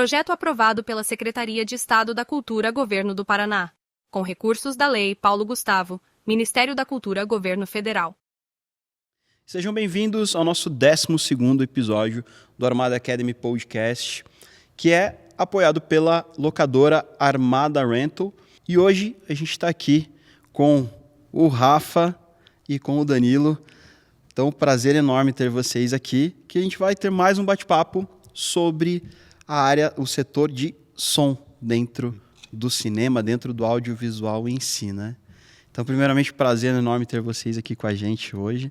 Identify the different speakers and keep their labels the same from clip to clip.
Speaker 1: Projeto aprovado pela Secretaria de Estado da Cultura, Governo do Paraná. Com recursos da Lei Paulo Gustavo, Ministério da Cultura, Governo Federal.
Speaker 2: Sejam bem-vindos ao nosso 12º episódio do Armada Academy Podcast, que é apoiado pela locadora Armada Rental. E hoje a gente está aqui com o Rafa e com o Danilo. Então, prazer enorme ter vocês aqui, que a gente vai ter mais um bate-papo sobre a área, o setor de som dentro do cinema, dentro do audiovisual em si, né? Então, primeiramente, prazer enorme ter vocês aqui com a gente hoje.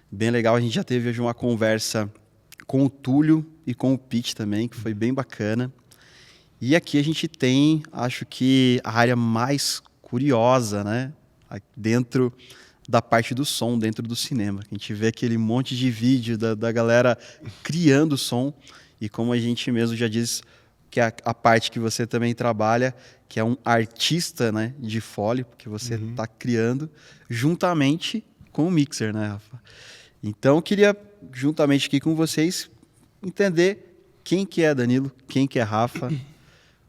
Speaker 2: Bem legal, a gente já teve hoje uma conversa com o Túlio e com o Pete também, que foi bem bacana. E aqui a gente tem, acho que, a área mais curiosa, né? Dentro da parte do som, dentro do cinema. A gente vê aquele monte de vídeo da galera criando som. E como a gente mesmo já disse, que é a parte que você também trabalha, que é um artista, né, de Foley, porque você está criando juntamente com o mixer, né, Rafa? Então, eu queria, juntamente aqui com vocês, entender quem que é Danilo, quem que é Rafa.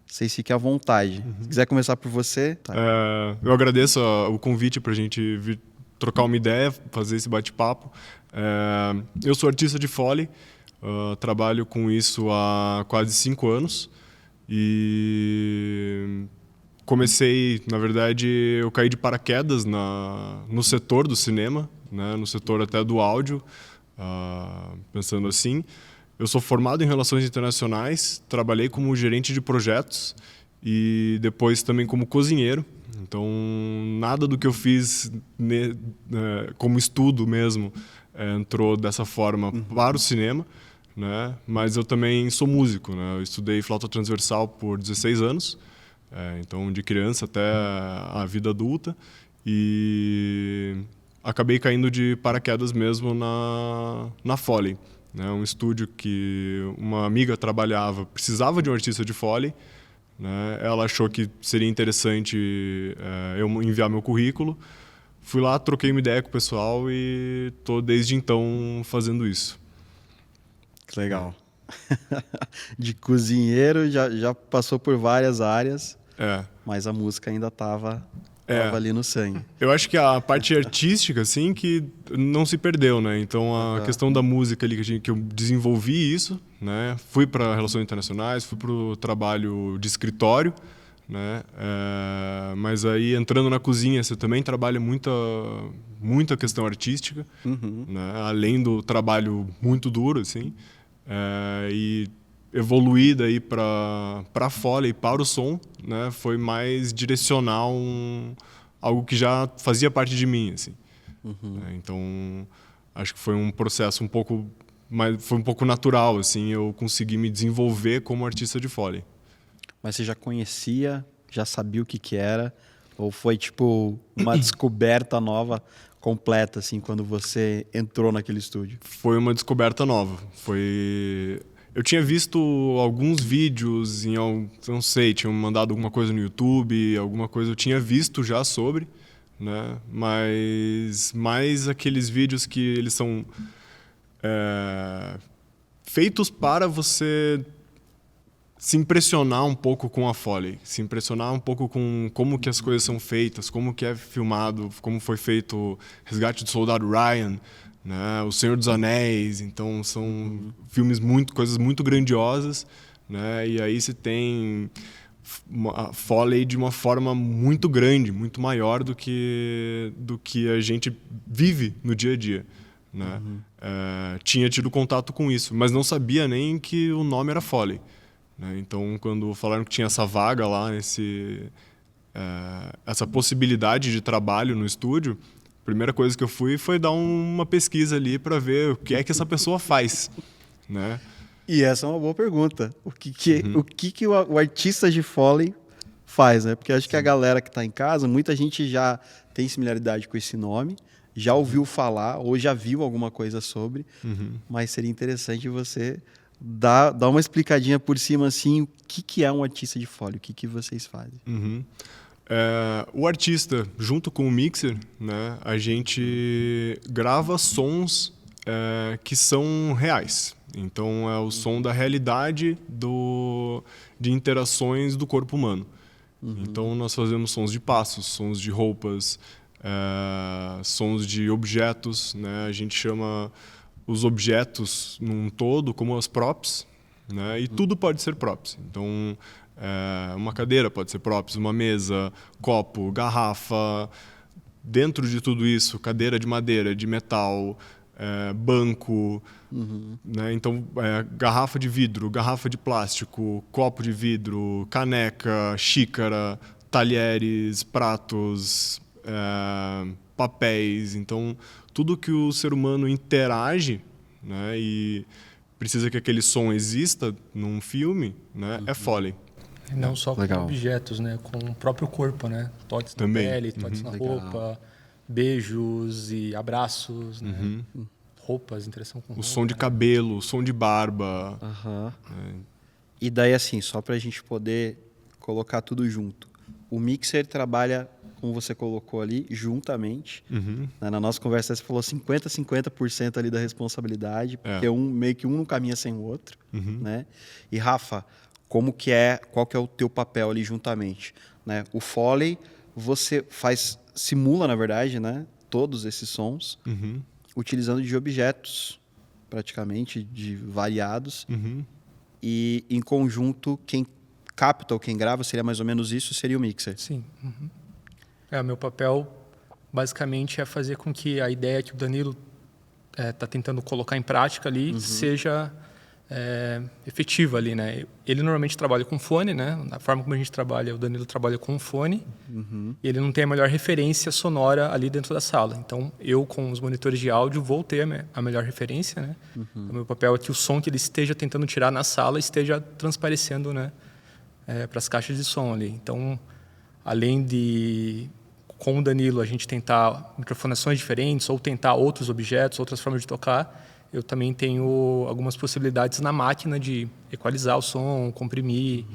Speaker 2: Vocês fiquem à vontade. Se quiser começar por você. Tá.
Speaker 3: Eu agradeço o convite para a gente vir trocar uma ideia, fazer esse bate-papo. Eu sou artista de Foley, trabalho com isso há quase 5 anos. E comecei, na verdade, eu caí de paraquedas no setor do cinema, né, no setor até do áudio, pensando assim. Eu sou formado em Relações Internacionais, trabalhei como gerente de projetos e depois também como cozinheiro. Então, nada do que eu fiz como estudo mesmo entrou dessa forma para o cinema, né? Mas eu também sou músico, né? Eu estudei flauta transversal por 16 anos, então de criança até a vida adulta, e acabei caindo de paraquedas mesmo na Foley. Um estúdio que uma amiga trabalhava, precisava de um artista de Foley, né? Ela achou que seria interessante eu enviar meu currículo. Fui lá, troquei uma ideia com o pessoal e estou desde então fazendo isso.
Speaker 2: Que legal. De cozinheiro, já passou por várias áreas, mas a música ainda estava ali no sangue.
Speaker 3: Eu acho que a parte artística, assim, que não se perdeu, né? Então, a questão da música ali, que eu desenvolvi isso, né? Fui para Relações Internacionais, fui para o trabalho de escritório, né? Mas aí, entrando na cozinha, você também trabalha muita questão artística, né? Além do trabalho muito duro, assim. E evoluir daí para a Foley, para o som, né? Foi mais direcionar algo que já fazia parte de mim, assim. Então, acho que foi um processo foi um pouco natural, assim, eu consegui me desenvolver como artista de Foley.
Speaker 2: Mas você já conhecia, já sabia o que era, ou foi tipo uma descoberta nova completa, assim, quando você entrou naquele estúdio?
Speaker 3: Foi uma descoberta nova. Eu tinha visto alguns vídeos, não sei, tinham mandado alguma coisa no YouTube, alguma coisa eu tinha visto já sobre, né? Mas mais aqueles vídeos que eles são feitos para você se impressionar um pouco com a Foley, se impressionar um pouco com como que as coisas são feitas, como que é filmado, como foi feito o Resgate do Soldado Ryan, né? O Senhor dos Anéis. Então são filmes coisas muito grandiosas, né? E aí você tem a Foley de uma forma muito grande, muito maior do que a gente vive no dia a dia, né? Tinha tido contato com isso, mas não sabia nem que o nome era Foley, né? Então, quando falaram que tinha essa vaga lá, essa possibilidade de trabalho no estúdio, a primeira coisa que eu fui foi dar uma pesquisa ali para ver o que é que essa pessoa faz, né?
Speaker 2: E essa é uma boa pergunta. O que o artista de Foley faz, né? Porque eu acho que a galera que está em casa, muita gente já tem similaridade com esse nome, já ouviu falar ou já viu alguma coisa sobre, mas seria interessante você dar uma explicadinha por cima, assim, o que é um artista de Foley, o que vocês fazem.
Speaker 3: O artista, junto com o mixer, né, a gente grava sons que são reais. Então, é o som da realidade de interações do corpo humano. Então, nós fazemos sons de passos, sons de roupas, sons de objetos, né? A gente chama os objetos num todo como as props, né? E tudo pode ser props. Então, uma cadeira pode ser props, uma mesa, copo, garrafa. Dentro de tudo isso, cadeira de madeira, de metal, banco, né? Então, garrafa de vidro, garrafa de plástico, copo de vidro, caneca, xícara, talheres, pratos, papéis. Então, tudo que o ser humano interage, né, e precisa que aquele som exista num filme, né, é Foley.
Speaker 4: E não só
Speaker 2: Legal.
Speaker 4: com objetos, né? Com o próprio corpo, né? Toques na
Speaker 3: Também.
Speaker 4: pele, toques na roupa, beijos e abraços, né? Roupas, interação com
Speaker 3: O
Speaker 4: roupa,
Speaker 3: som de
Speaker 4: né?
Speaker 3: cabelo, o som de barba.
Speaker 2: E daí, assim, só para a gente poder colocar tudo junto. O mixer trabalha, como você colocou ali, juntamente. Né? Na nossa conversa, você falou 50% ali da responsabilidade, porque meio que um não caminha sem o outro. Né? E, Rafa, qual que é o teu papel ali juntamente? Né? O Foley, você simula, na verdade, né, todos esses sons, utilizando de objetos, praticamente, de variados. E, em conjunto, quem capta ou quem grava, seria mais ou menos isso, seria o mixer.
Speaker 4: Sim. O meu papel, basicamente, é fazer com que a ideia que o Danilo está tentando colocar em prática ali seja efetiva ali, né? Ele normalmente trabalha com fone, né? Da forma como a gente trabalha, o Danilo trabalha com fone. E ele não tem a melhor referência sonora ali dentro da sala. Então, eu, com os monitores de áudio, vou ter a melhor referência, né? O meu papel é que o som que ele esteja tentando tirar na sala esteja transparecendo, né, para as caixas de som ali. Então, além de, com o Danilo, a gente tentar microfonações diferentes ou tentar outros objetos, outras formas de tocar, eu também tenho algumas possibilidades na máquina de equalizar o som, comprimir,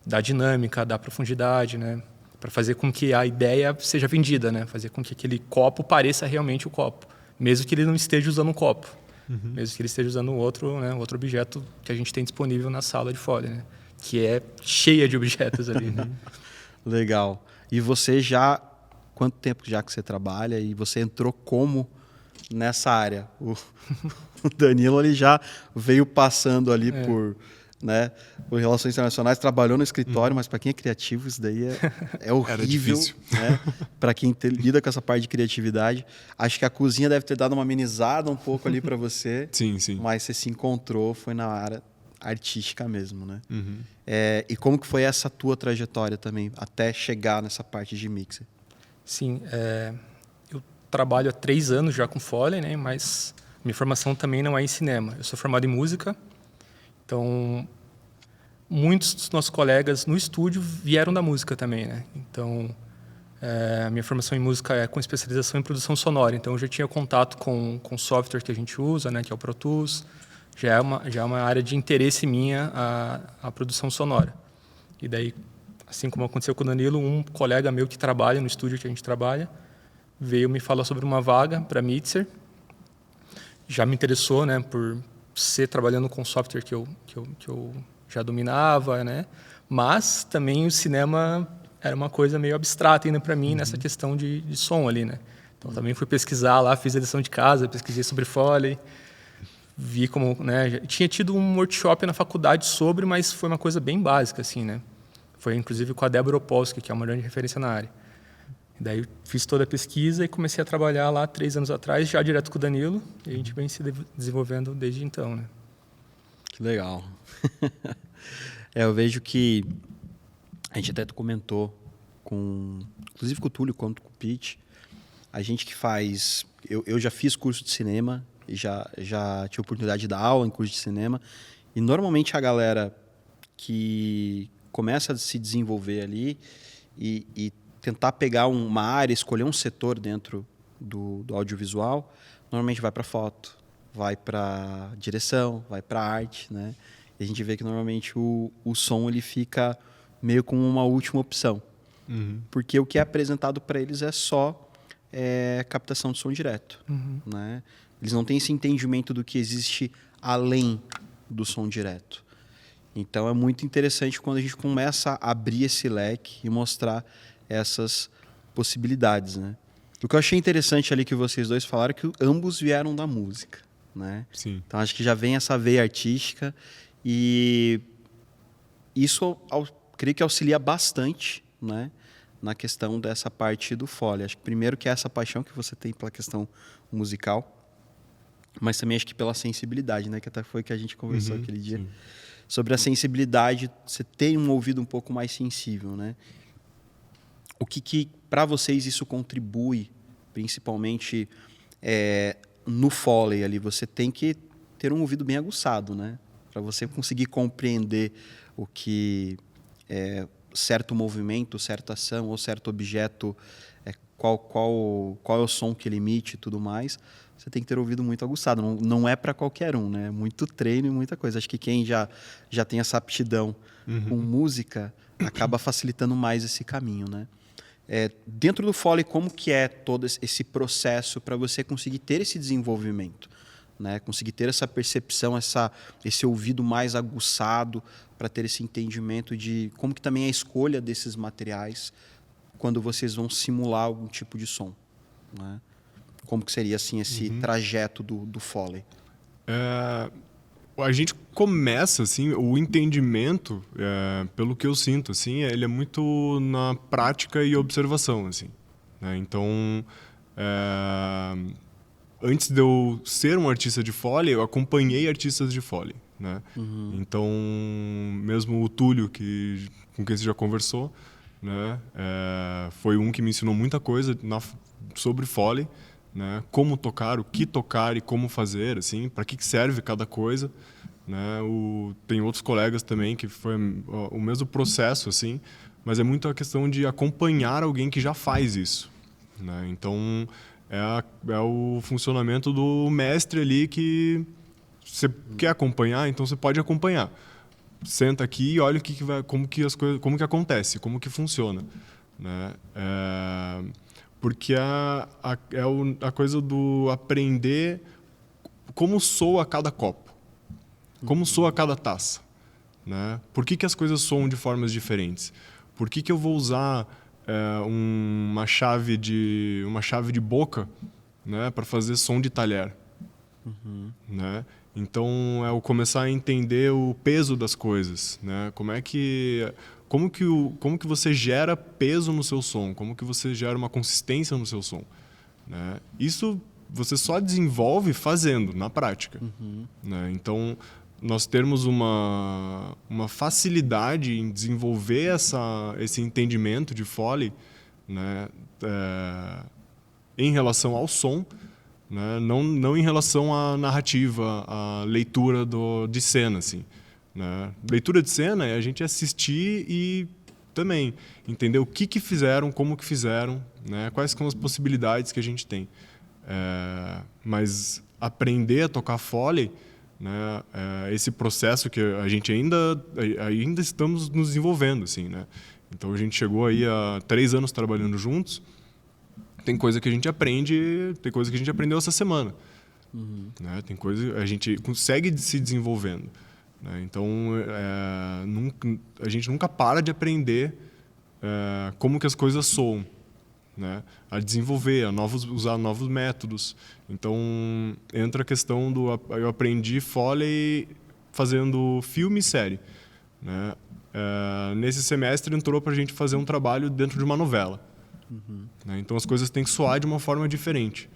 Speaker 4: dar dinâmica, dar profundidade, né? Para fazer com que a ideia seja vendida, né? Fazer com que aquele copo pareça realmente o copo, mesmo que ele não esteja usando um copo, mesmo que ele esteja usando outro, né? Outro objeto que a gente tem disponível na sala de Foley, né? Que é cheia de objetos ali, né?
Speaker 2: Legal. E você quanto tempo já que você trabalha e você entrou como nessa área? O Danilo, ele já veio passando ali por relações internacionais, trabalhou no escritório, mas para quem é criativo isso daí é horrível.
Speaker 3: Era difícil.
Speaker 2: Né? Para quem lida com essa parte de criatividade. Acho que a cozinha deve ter dado uma amenizada um pouco ali para você.
Speaker 3: Sim.
Speaker 2: Mas você se encontrou, foi na área artística mesmo, né? E como que foi essa tua trajetória também, até chegar nessa parte de mixer?
Speaker 4: Sim, eu trabalho há 3 anos já com Foley, né? Mas minha formação também não é em cinema. Eu sou formado em música, então muitos dos nossos colegas no estúdio vieram da música também, né? Então, a minha formação em música é com especialização em produção sonora. Então, eu já tinha contato com o software que a gente usa, né? Que é o Pro Tools. Já é uma área de interesse minha a produção sonora. E daí, assim como aconteceu com o Danilo, um colega meu que trabalha no estúdio que a gente trabalha veio me falar sobre uma vaga para mixer. Já me interessou, né, por ser trabalhando com software que eu já dominava, né? Mas também o cinema era uma coisa meio abstrata ainda para mim nessa questão de som ali, né? Então também fui pesquisar lá, fiz a lição de casa, pesquisei sobre Foley, vi como, né, tinha tido um workshop na faculdade sobre, mas foi uma coisa bem básica assim, né? Foi inclusive com a Débora Opolsky, que é uma grande referência na área. E daí fiz toda a pesquisa e comecei a trabalhar lá 3 anos atrás, já direto com o Danilo, e a gente vem se desenvolvendo desde então, né?
Speaker 2: Que legal. Eu vejo que a gente até comentou inclusive com o Túlio, quanto com o Pete, a gente que faz... Eu já fiz curso de cinema, já tive oportunidade de dar aula em curso de cinema, e normalmente a galera que começa a se desenvolver ali e tentar pegar uma área, escolher um setor dentro do audiovisual, normalmente vai para foto, vai para direção, vai para arte, né? E a gente vê que normalmente o som ele fica meio como uma última opção, porque o que é apresentado para eles é só captação de som direto, né? Eles não têm esse entendimento do que existe além do som direto. Então é muito interessante quando a gente começa a abrir esse leque e mostrar essas possibilidades, né? O que eu achei interessante ali que vocês dois falaram é que ambos vieram da música, né?
Speaker 3: Sim.
Speaker 2: Então acho que já vem essa veia artística e isso creio que auxilia bastante, né, na questão dessa parte do Foley. Acho que primeiro que é essa paixão que você tem pela questão musical, mas também acho que pela sensibilidade, né, que até foi que a gente conversou aquele dia.
Speaker 3: Sim.
Speaker 2: Sobre a sensibilidade, você tem um ouvido um pouco mais sensível, né? O que para vocês isso contribui, principalmente no Foley ali? Você tem que ter um ouvido bem aguçado, né? Para você conseguir compreender o que certo movimento, certa ação ou certo objeto, qual é o som que ele emite e tudo mais. Você tem que ter ouvido muito aguçado. Não é para qualquer um, né? Muito treino e muita coisa. Acho que quem já tem essa aptidão com música acaba facilitando mais esse caminho, né? Dentro do Foley, como que é todo esse processo para você conseguir ter esse desenvolvimento, né? Conseguir ter essa percepção, esse ouvido mais aguçado, para ter esse entendimento de como que também é a escolha desses materiais quando vocês vão simular algum tipo de som, né? Como que seria assim esse trajeto do Foley?
Speaker 3: A gente começa assim, o entendimento, pelo que eu sinto, assim, ele é muito na prática e observação, assim, né? Então, antes de eu ser um artista de Foley, eu acompanhei artistas de Foley, né? Então, mesmo o Túlio, com quem você já conversou, né? Foi um que me ensinou muita coisa sobre Foley, né? Como tocar, o que tocar e como fazer, assim, para que serve cada coisa, né? Tem outros colegas também que foi o mesmo processo, assim, mas é muito a questão de acompanhar alguém que já faz isso, né? Então é o funcionamento do mestre ali que você quer acompanhar, então você pode acompanhar. Senta aqui e olha como que acontece, como que funciona, né? Porque a coisa do aprender como soa cada copo, como soa cada taça, né? Por que as coisas soam de formas diferentes? Por que eu vou usar uma chave de boca, né, para fazer som de talher, né? Então é o começar a entender o peso das coisas, né? Como que você gera peso no seu som? Como que você gera uma consistência no seu som, né? Isso você só desenvolve fazendo, na prática, né? Então, nós termos uma facilidade em desenvolver esse entendimento de Foley, né? Em relação ao som, né? Não em relação à narrativa, à leitura de cena, assim, né? Leitura de cena é a gente assistir e também entender o que fizeram, como que fizeram, né? Quais são as possibilidades que a gente tem. Mas aprender a tocar Foley, né? Esse processo que a gente ainda estamos nos desenvolvendo, assim, né? Então a gente chegou aí a 3 anos trabalhando juntos. Tem coisa que a gente aprende, tem coisa que a gente aprendeu essa semana, né? Tem coisa a gente consegue se desenvolvendo, né? Então a gente nunca para de aprender como que as coisas soam, né? A desenvolver, usar novos métodos. Então entra a questão eu aprendi Foley fazendo filme e série, né? Nesse semestre entrou para a gente fazer um trabalho dentro de uma novela, né? Então as coisas têm que soar de uma forma diferente.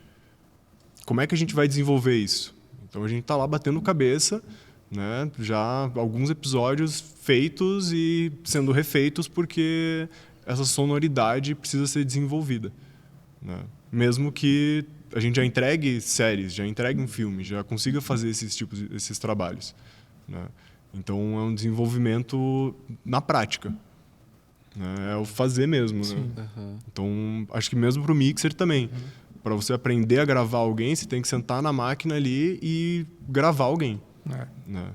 Speaker 3: Como é que a gente vai desenvolver isso? Então a gente está lá batendo cabeça, né? Já alguns episódios feitos e sendo refeitos porque essa sonoridade precisa ser desenvolvida, né? Mesmo que a gente já entregue séries, já entregue um filme, já consiga fazer esses trabalhos, né? Então é um desenvolvimento na prática, né? É o fazer mesmo, né? Então acho que mesmo para o mixer também, para você aprender a gravar alguém, você tem que sentar na máquina ali e gravar alguém, né?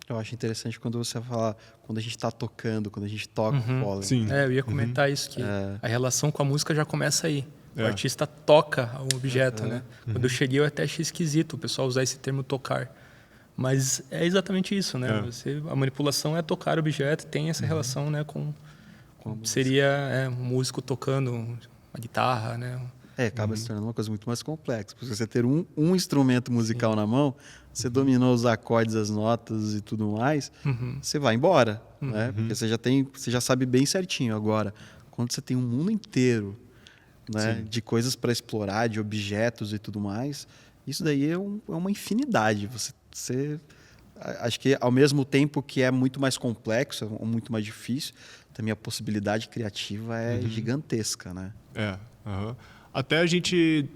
Speaker 2: Eu acho interessante quando você fala, quando a gente está tocando, quando a gente toca o Foley.
Speaker 3: Sim.
Speaker 4: Eu ia comentar isso, que a relação com a música já começa aí. O artista toca o objeto, né? Quando eu cheguei, eu até achei esquisito o pessoal usar esse termo tocar. Mas é exatamente isso, né?
Speaker 3: É.
Speaker 4: A manipulação é tocar o objeto, tem essa relação, né, com seria um músico tocando uma guitarra, né?
Speaker 2: Acaba se tornando uma coisa muito mais complexa. Porque você ter um instrumento musical na mão, você dominou os acordes, as notas e tudo mais, você vai embora, né? Porque você já sabe bem certinho. Agora, quando você tem um mundo inteiro, né, de coisas para explorar, de objetos e tudo mais, isso daí é uma infinidade. Acho que ao mesmo tempo que é muito mais complexo, muito mais difícil, também a possibilidade criativa é gigantesca, né?
Speaker 3: Até a gente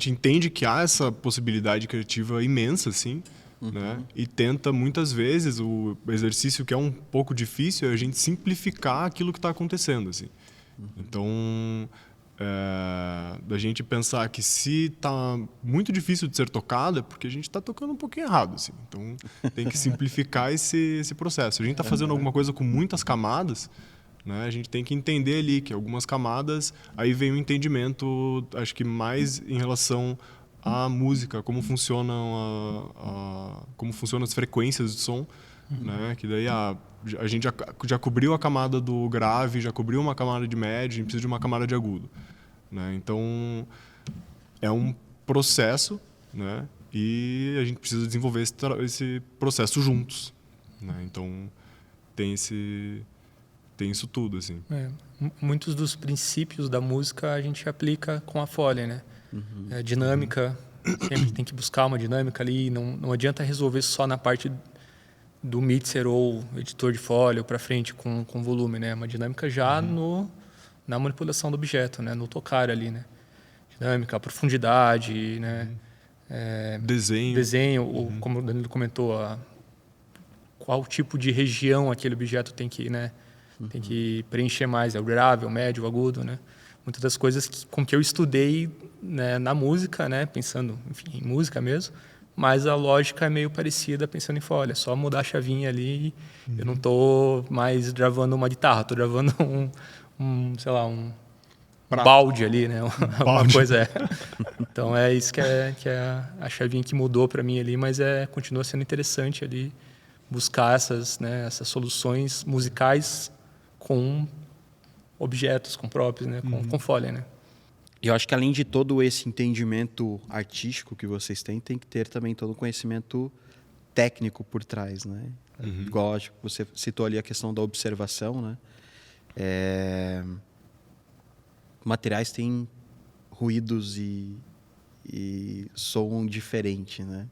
Speaker 3: entende que há essa possibilidade criativa imensa, assim, né? E tenta muitas vezes, o exercício que é um pouco difícil é a gente simplificar aquilo que está acontecendo, assim. Então, da gente pensar que se está muito difícil de ser tocado é porque a gente está tocando um pouquinho errado, assim. Então, tem que simplificar esse processo. A gente está fazendo alguma coisa com muitas camadas, né? A gente tem que entender ali que algumas camadas, aí vem o entendimento, acho que mais em relação à música, como funcionam as frequências de som, né? Que daí a gente já cobriu a camada do grave, já cobriu uma camada de médio, a gente precisa de uma camada de agudo, né? Então é um processo, né? E a gente precisa desenvolver esse processo juntos, né? Então tem isso tudo, assim.
Speaker 4: Muitos dos princípios da música a gente aplica com a Foley, né? Dinâmica, sempre tem que buscar uma dinâmica ali, não adianta resolver só na parte do mixer ou editor de Foley ou para frente com volume, né? Uma dinâmica já na manipulação do objeto, né? No tocar ali, né? Dinâmica, profundidade, né? Desenho, ou como o Danilo comentou, qual tipo de região aquele objeto tem que, né? Tem que preencher mais, é o grave, o médio, o agudo, né? Muitas das coisas com que eu estudei, né, na música, né, pensando, enfim, em música mesmo, mas a lógica é meio parecida pensando em Foley, é só mudar a chavinha ali, eu não estou mais gravando uma guitarra, estou gravando sei lá, um balde ali, né? Uma coisa Então é isso que é a chavinha que mudou para mim ali, mas continua sendo interessante ali buscar essas soluções musicais com objetos, com próprios, né? Com Foley, né?
Speaker 2: E eu acho que além de todo esse entendimento artístico que vocês têm, tem que ter também todo o conhecimento técnico por trás, né? Igual acho que você citou ali a questão da observação, né? Materiais têm ruídos e soam diferente, né?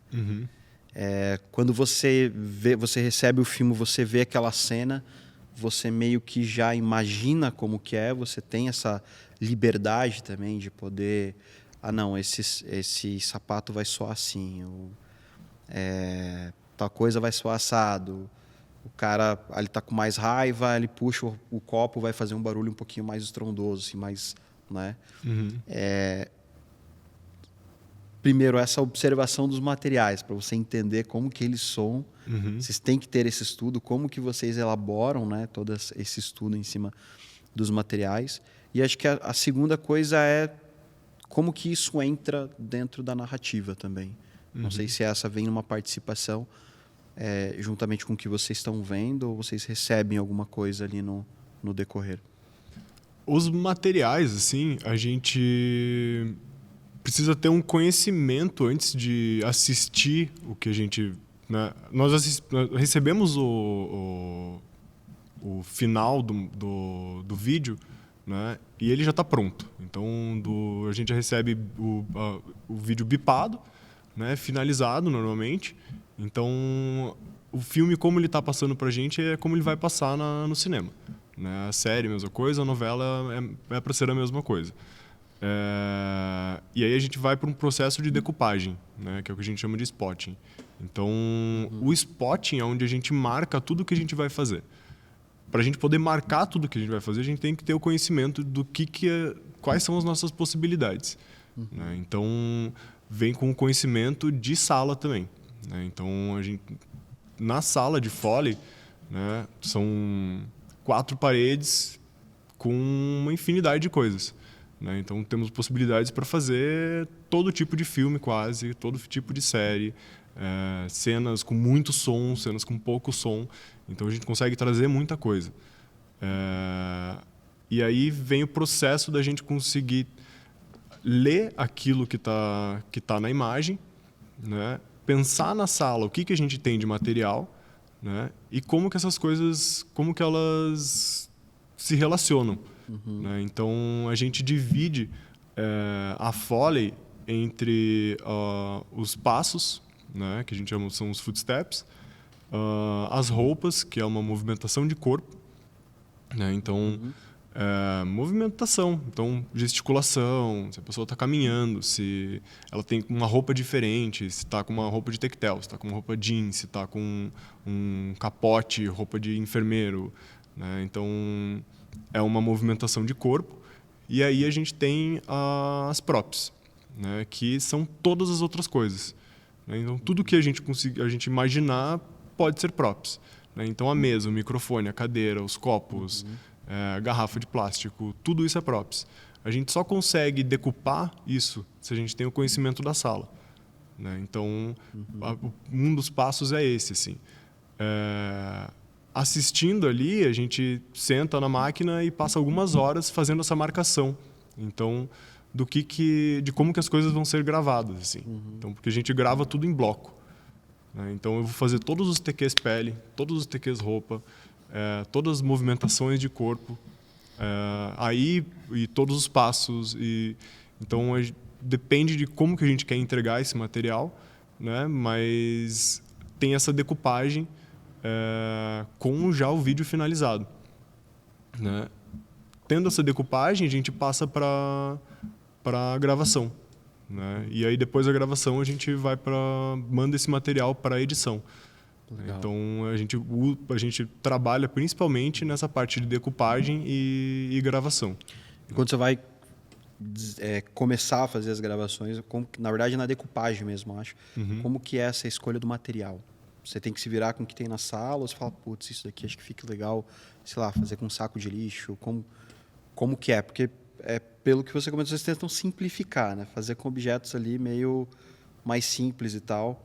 Speaker 2: Quando você recebe o filme, você vê aquela cena, você meio que já imagina como que é, você tem essa liberdade também de poder, não, esse sapato vai soar assim, tal coisa vai soar assado, o cara ele tá com mais raiva, ele puxa o copo, vai fazer um barulho um pouquinho mais estrondoso, assim, mais, né? Primeiro, essa observação dos materiais, para você entender como que eles são. Vocês têm que ter esse estudo, como que vocês elaboram, né, todo esse estudo em cima dos materiais. E acho que a segunda coisa é como que isso entra dentro da narrativa também. Não sei se essa vem numa participação juntamente com o que vocês estão vendo, ou vocês recebem alguma coisa ali no decorrer.
Speaker 3: Os materiais, assim, a gente precisa ter um conhecimento antes de assistir o que a gente, né? Nós recebemos o final do vídeo, né? E ele já está pronto. Então a gente já recebe o vídeo bipado, né? Finalizado normalmente. Então o filme, como ele está passando para a gente, é como ele vai passar no cinema, né? A série, a mesma coisa, a novela é para ser a mesma coisa. E aí a gente vai para um processo de decupagem, né, que é o que a gente chama de spotting. Então, o spotting é onde a gente marca tudo que a gente vai fazer. Para a gente poder marcar tudo que a gente vai fazer, a gente tem que ter o conhecimento do quais são as nossas possibilidades. Né? Então, vem com o conhecimento de sala também. Né? Então, na sala de Foley, né, são 4 paredes com uma infinidade de coisas. né? Então temos possibilidades para fazer todo tipo de filme quase, todo tipo de série, cenas com muito som, cenas com pouco som. Então a gente consegue trazer muita coisa. E aí vem o processo da gente conseguir ler aquilo que tá na imagem, né? Pensar na sala o que a gente tem de material, né? E como que essas coisas, como que elas se relacionam. Né? Então a gente divide a Foley entre os passos, né? Que a gente chama, são os footsteps, as roupas, que é uma movimentação de corpo, né? Então movimentação, então gesticulação, se a pessoa está caminhando, se ela tem uma roupa diferente, se está com uma roupa de tectel, se está com uma roupa jeans, se está com um capote, roupa de enfermeiro, né? Então é uma movimentação de corpo. E aí a gente tem as props, né? Que são todas as outras coisas, né? Então tudo que a gente imaginar pode ser props, né? Então a mesa, o microfone, a cadeira, os copos, a garrafa de plástico, tudo isso é props. A gente só consegue decupar isso se a gente tem o conhecimento da sala, né? Então um dos passos é esse, assim. Assistindo ali, a gente senta na máquina e passa algumas horas fazendo essa marcação. Então, de como que as coisas vão ser gravadas, assim. Então, porque a gente grava tudo em bloco, né? Então, eu vou fazer todos os TQs pele, todos os TQs roupa, todas as movimentações de corpo, e todos os passos. Então, depende de como que a gente quer entregar esse material, né? Mas tem essa decupagem com já o vídeo finalizado, né? Tendo essa decupagem, a gente passa para a gravação, né? E aí depois da gravação a gente manda esse material para a edição. Legal. Então a gente trabalha principalmente nessa parte de decupagem e gravação.
Speaker 2: E quando você vai começar a fazer as gravações, na verdade na decupagem mesmo, acho, como que é essa escolha do material? Você tem que se virar com o que tem na sala, ou você fala, putz, isso daqui acho que fica legal, sei lá, fazer com um saco de lixo, como que é? Porque, pelo que você comentou, vocês tentam simplificar, né? Fazer com objetos ali meio mais simples e tal,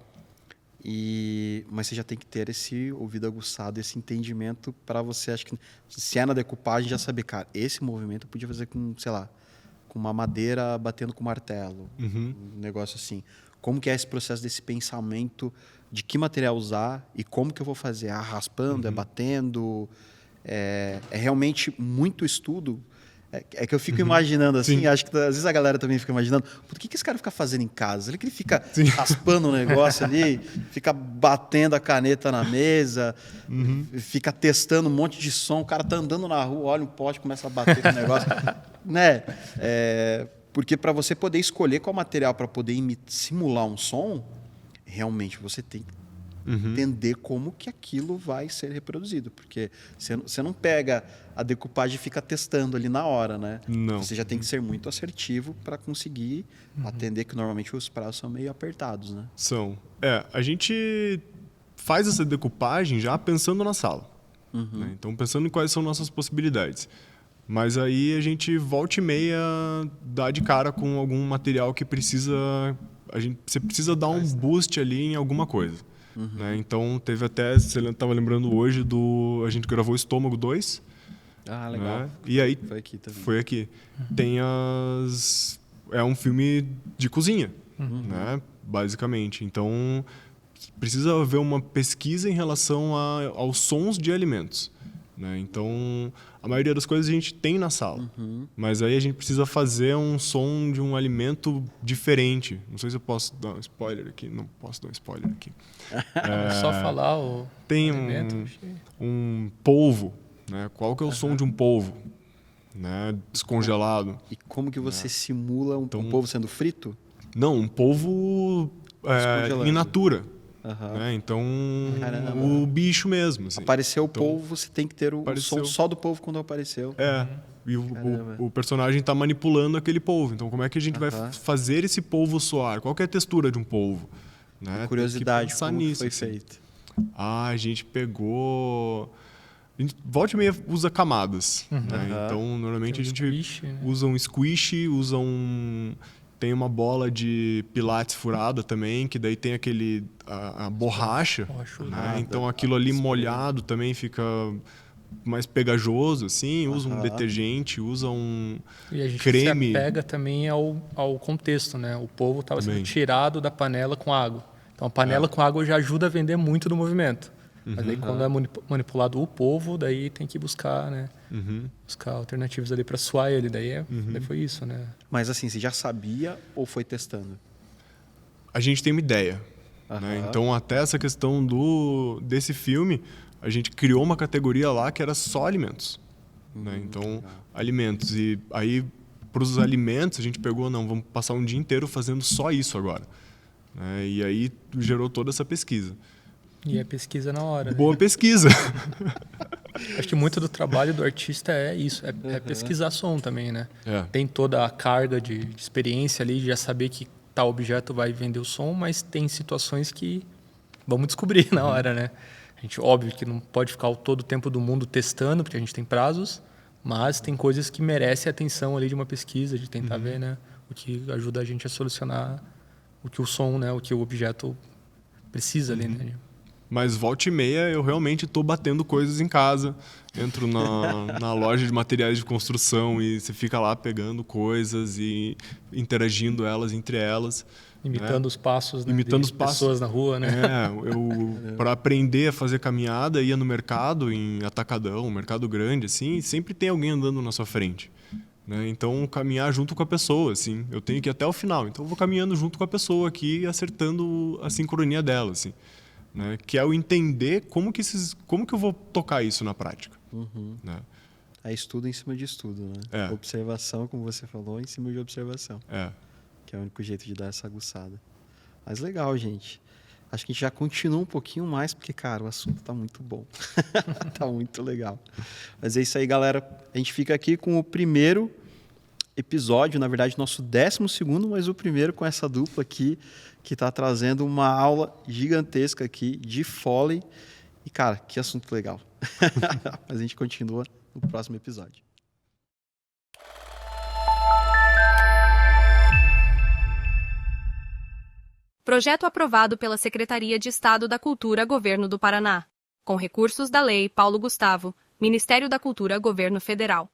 Speaker 2: mas você já tem que ter esse ouvido aguçado, esse entendimento para você, acho que, se é na decupagem, já saber, cara, esse movimento eu podia fazer com, sei lá, com uma madeira batendo com martelo, um negócio assim. Como que é esse processo desse pensamento de que material usar e como que eu vou fazer? Raspando, batendo? É realmente muito estudo? É que eu fico imaginando assim, acho que às vezes a galera também fica imaginando, por que esse cara fica fazendo em casa? Ele fica raspando o negócio ali, fica batendo a caneta na mesa, fica testando um monte de som, o cara tá andando na rua, olha um poste, começa a bater no negócio. Né? Porque para você poder escolher qual material para poder simular um som, realmente você tem que entender como que aquilo vai ser reproduzido. Porque você não pega a decupagem e fica testando ali na hora, né?
Speaker 3: Não.
Speaker 2: Você já tem que ser muito assertivo para conseguir atender, que normalmente os prazos são meio apertados, né?
Speaker 3: São. A gente faz essa decupagem já pensando na sala. Né? Então, pensando em quais são nossas possibilidades. Mas aí a gente volta e meia dá de cara com algum material que você precisa dar um boost ali em alguma coisa. Né? Então teve até, você estava lembrando hoje a gente gravou Estômago 2.
Speaker 2: Ah, legal.
Speaker 3: Né? E aí
Speaker 2: foi aqui também.
Speaker 3: Foi aqui. Tem é um filme de cozinha, né? Basicamente. Então precisa haver uma pesquisa em relação aos sons de alimentos. Né? Então, a maioria das coisas a gente tem na sala, mas aí a gente precisa fazer um som de um alimento diferente. Não sei se eu posso dar um spoiler aqui. Não posso dar um spoiler aqui.
Speaker 4: Só falar o
Speaker 3: tem
Speaker 4: alimento.
Speaker 3: Um polvo. Né? Qual que é o som de um polvo? Né? Descongelado.
Speaker 2: E como que você simula um polvo sendo frito?
Speaker 3: Não, um polvo in natura. Né? Então, o bicho mesmo. Assim.
Speaker 2: Apareceu o polvo, você tem que ter o som só do polvo quando apareceu.
Speaker 3: E o personagem está manipulando aquele polvo. Então, como é que a gente vai fazer esse polvo soar? Qual que é a textura de um polvo? Né?
Speaker 2: Curiosidade, como
Speaker 3: nisso,
Speaker 2: foi
Speaker 3: assim.
Speaker 2: feito?
Speaker 3: A gente pegou A gente volta e meia usa camadas. Né? Então, normalmente a gente
Speaker 4: Squish, né?
Speaker 3: usa um squish, tem uma bola de pilates furada também, que daí tem a borracha. Né? Então aquilo ali molhado também fica mais pegajoso, assim. Usa um detergente, usa um
Speaker 4: E a gente
Speaker 3: creme.
Speaker 4: se apega também ao contexto, né? O polvo estava sendo tirado da panela com água. Então a panela com água já ajuda a vender muito do movimento. Mas daí quando é manipulado o polvo, daí tem que buscar, né? Buscar alternativas ali para suar ele. Daí foi isso, né?
Speaker 2: Mas assim, você já sabia ou foi testando?
Speaker 3: A gente tem uma ideia. Né? Então, até essa questão desse filme, a gente criou uma categoria lá que era só alimentos. Né? Então, alimentos. E aí, para os alimentos, a gente pegou, vamos passar um dia inteiro fazendo só isso agora. Né? E aí, gerou toda essa pesquisa.
Speaker 4: E é pesquisa na hora.
Speaker 3: Boa pesquisa.
Speaker 4: Acho que muito do trabalho do artista é isso, é pesquisar som também, né? Tem toda a carga de experiência ali, de já saber que tal objeto vai vender o som, mas tem situações que vamos descobrir na hora, né? A gente, óbvio que não pode ficar todo o tempo do mundo testando, porque a gente tem prazos, mas tem coisas que merecem a atenção ali de uma pesquisa, de tentar ver, né? O que ajuda a gente a solucionar o que o som, né? O que o objeto precisa ali, né?
Speaker 3: Mas volta e meia eu realmente estou batendo coisas em casa. Entro na loja de materiais de construção e você fica lá pegando coisas e interagindo elas entre elas.
Speaker 4: Imitando os passos, né?
Speaker 3: Imitando os
Speaker 4: pessoas na rua, né?
Speaker 3: Para aprender a fazer caminhada, ia no mercado, em atacadão, um mercado grande, assim, sempre tem alguém andando na sua frente. Né? Então, caminhar junto com a pessoa, assim. Eu tenho que ir até o final. Então, eu vou caminhando junto com a pessoa aqui, acertando a sincronia dela, assim. Né? Que é o entender como que eu vou tocar isso na prática. Né?
Speaker 2: É estudo em cima de estudo, né? Observação, como você falou, em cima de observação. Que é o único jeito de dar essa aguçada. Mas legal, gente. Acho que a gente já continua um pouquinho mais, porque, cara, o assunto tá muito bom. Tá muito legal. Mas é isso aí, galera. A gente fica aqui com o primeiro episódio, na verdade, nosso 12º, mas o primeiro com essa dupla aqui, que está trazendo uma aula gigantesca aqui de Foley. E, cara, que assunto legal. Mas a gente continua no próximo episódio.
Speaker 1: Projeto aprovado pela Secretaria de Estado da Cultura, Governo do Paraná. Com recursos da Lei Paulo Gustavo, Ministério da Cultura, Governo Federal.